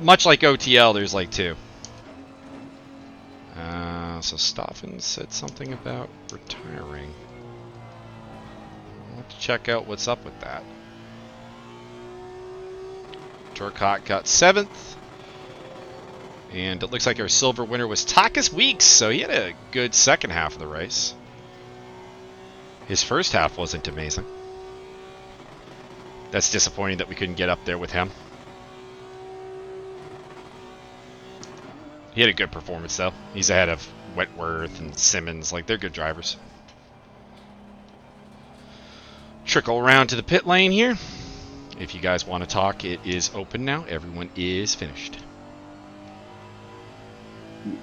Speaker 1: much like OTL, there's like two. So Staffen said something about retiring. I'll have to check out what's up with that. Turcotte got 7th. And it looks like our silver winner was Takas Weeks, so he had a good second half of the race. His first half wasn't amazing. That's disappointing that we couldn't get up there with him. He had a good performance though. He's ahead of Wentworth and Simmons, like they're good drivers. Trickle around to the pit lane here. If you guys want to talk, it is open now. Everyone is finished.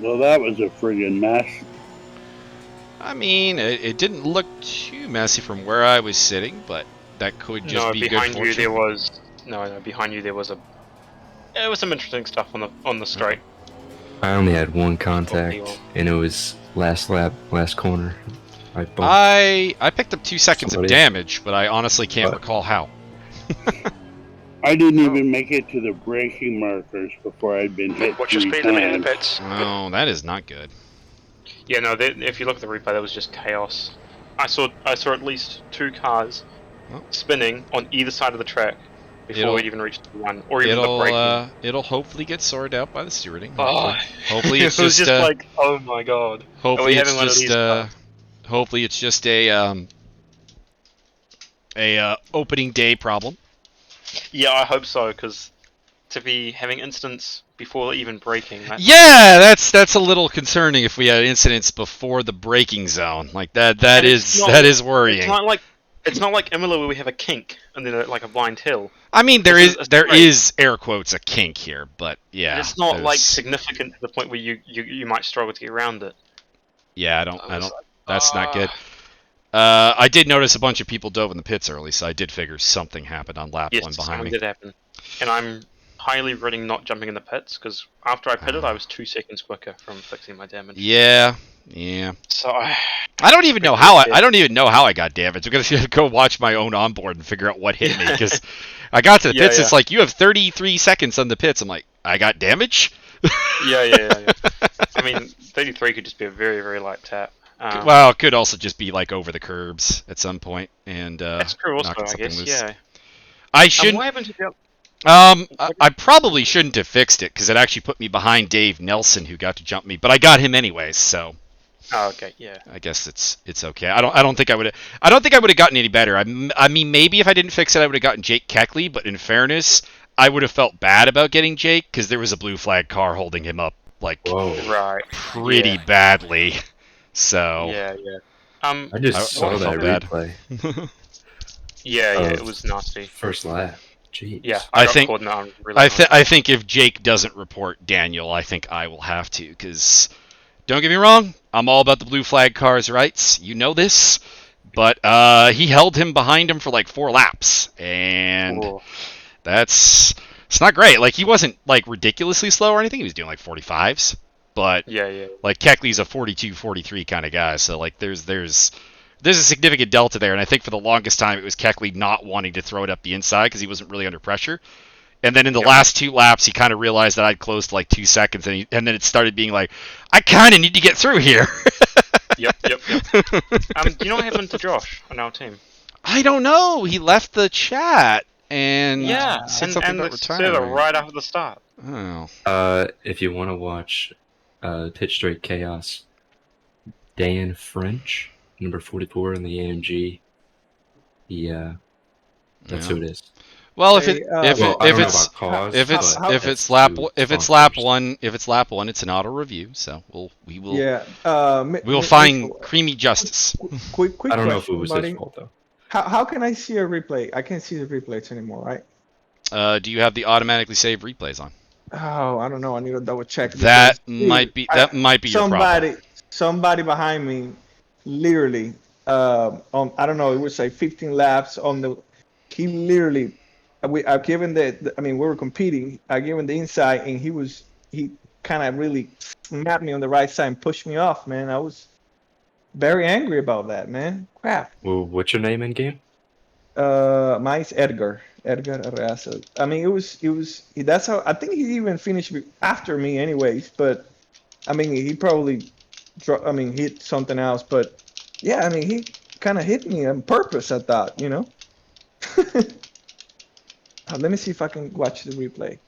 Speaker 2: Well, that was a friggin' mess.
Speaker 1: I mean, it didn't look too messy from where I was sitting, but that could just be good
Speaker 3: behind
Speaker 1: fortune.
Speaker 3: you there was behind you there was there was some interesting stuff on the straight.
Speaker 7: I only had one contact, and it was last lap, last corner. I bumped
Speaker 1: I picked up 2 seconds
Speaker 7: somebody.
Speaker 1: of damage, but I honestly can't recall how.
Speaker 2: I didn't even make it to the braking markers before I'd been hit
Speaker 4: What's your
Speaker 2: 3
Speaker 4: speed limit in the
Speaker 2: times.
Speaker 4: pits?
Speaker 1: Oh, that is not good.
Speaker 3: Yeah, no. If you look at the replay, that was just chaos. I saw at least 2 cars
Speaker 1: Oh.
Speaker 3: spinning on either side of the track before
Speaker 1: It'll-
Speaker 3: we even reached the one, or even the braking.
Speaker 1: It'll hopefully get sorted out by the stewarding.
Speaker 3: Oh,
Speaker 1: Hopefully it's
Speaker 3: it was
Speaker 1: just,
Speaker 3: just like, oh my god.
Speaker 1: hopefully it's
Speaker 3: having one of
Speaker 1: just
Speaker 3: these
Speaker 1: hopefully it's just a opening day problem.
Speaker 3: Yeah, I hope so, because to be having incidents before even braking.
Speaker 1: Yeah, that's a little concerning if we had incidents before the braking zone. Like that
Speaker 3: And it's not-
Speaker 1: that is worrying.
Speaker 3: It's not like Imola where we have a kink and then like a blind hill.
Speaker 1: I mean,
Speaker 3: This is a
Speaker 1: there
Speaker 3: straight.
Speaker 1: is air quotes a kink here, but yeah,
Speaker 3: And it's not like
Speaker 1: there's-
Speaker 3: significant to the point where you might struggle to get around it.
Speaker 1: Yeah, I don't.
Speaker 3: was like,
Speaker 1: That's not good. I did notice a bunch of people dove in the pits early, so I did figure something happened on lap
Speaker 3: Yes,
Speaker 1: one behind
Speaker 3: something
Speaker 1: me.
Speaker 3: did happen. And I'm highly regretting not jumping in the pits, because after I pitted, I was 2 seconds quicker from fixing my damage.
Speaker 1: Yeah, Yeah.
Speaker 3: So
Speaker 1: I don't even know how I got damaged. I'm gonna go watch my own onboard and figure out what hit me because I got to the pits.
Speaker 3: Yeah.
Speaker 1: It's like you have 33 seconds on the pits. I'm like, I got damage.
Speaker 3: Yeah. I mean, 33 could just be a very, very light tap.
Speaker 1: Well, it could also just be like over the curbs at some point and
Speaker 3: That's true also,
Speaker 1: knocking
Speaker 3: I
Speaker 1: something
Speaker 3: guess,
Speaker 1: loose.
Speaker 3: yeah.
Speaker 1: I shouldn't.
Speaker 3: What happened to the...
Speaker 1: I probably shouldn't have fixed it because it actually put me behind Dave Nelson, who got to jump me, but I got him anyways, so.
Speaker 3: Oh, okay, yeah.
Speaker 1: I guess it's okay. I don't think I would have gotten any better. I mean, maybe if I didn't fix it, I would have gotten Jake Keckley. But in fairness, I would have felt bad about getting Jake because there was a blue flag car holding him up like
Speaker 3: Right.
Speaker 1: pretty badly. So
Speaker 3: Yeah.
Speaker 7: I just saw
Speaker 1: I
Speaker 7: that
Speaker 1: felt bad.
Speaker 7: replay.
Speaker 3: Yeah, it was nasty.
Speaker 7: First lap. Jeez.
Speaker 3: Yeah,
Speaker 1: I
Speaker 3: got
Speaker 1: think-
Speaker 3: caught in that on really
Speaker 1: I think if Jake doesn't report Daniel, I think I will have to because don't get me wrong, I'm all about the blue flag cars' rights. You know this. But he held him behind him for like 4 laps, and
Speaker 3: Ooh.
Speaker 1: it's not great. Like he wasn't like ridiculously slow or anything. He was doing like 45s, but
Speaker 3: Yeah.
Speaker 1: like Keckley's a 42, 43 kind of guy. So like there's a significant delta there, and I think for the longest time it was Keckley not wanting to throw it up the inside because he wasn't really under pressure. And then in the last 2 laps, he kind of realized that I'd closed like 2 seconds, and then it started being like, I kind of need to get through here.
Speaker 3: Yep. Do you know what happened to Josh on our team?
Speaker 1: I don't know. He left the chat and
Speaker 3: Yeah,
Speaker 1: said
Speaker 3: and
Speaker 1: something about
Speaker 3: it said it
Speaker 1: retiring.
Speaker 3: right after the start.
Speaker 1: Oh.
Speaker 7: If you want to watch Pit Straight Chaos, Dan French, number 44 in the AMG. That's who it is.
Speaker 1: Well,
Speaker 8: Hey,
Speaker 7: I don't know about cause,
Speaker 1: if it's lap 1, it's an auto review. So we will we will find creamy justice.
Speaker 8: Quick
Speaker 7: I don't know if it
Speaker 8: question,
Speaker 7: was
Speaker 8: buddy.
Speaker 7: his fault though.
Speaker 8: How can I see a replay? I can't see the replays anymore, right?
Speaker 1: Do you have the automatically saved replays on?
Speaker 8: Oh, I don't know. I need to double check.
Speaker 1: That
Speaker 8: because,
Speaker 1: might be your problem.
Speaker 8: Somebody behind me, literally, on I don't know. It was like 15 laps on the. He literally, I've given I mean, we were competing. I gave him the inside, and he kind of really snapped me on the right side and pushed me off. Man, I was very angry about that. Man, crap.
Speaker 7: Well, what's your name in game?
Speaker 8: Mine's Edgar Arreaza. I mean, it was. That's how I think he even finished after me, anyways. But I mean, he probably, hit something else. But yeah, I mean, he kind of hit me on purpose. I thought, Let me see if I can watch the replay.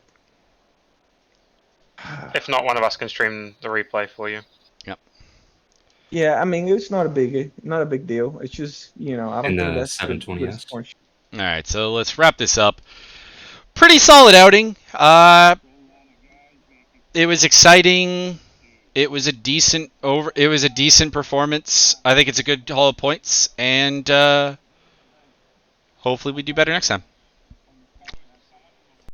Speaker 3: If not, one of us can stream the replay for you.
Speaker 8: Yeah, I mean, it's not a big deal. It's just, I don't
Speaker 7: In
Speaker 8: think
Speaker 7: the
Speaker 8: that's the
Speaker 7: 720S.
Speaker 8: good sport.
Speaker 1: All right, so let's wrap this up. Pretty solid outing. It was exciting. It was a decent performance. I think it's a good haul of points, and hopefully we do better next time.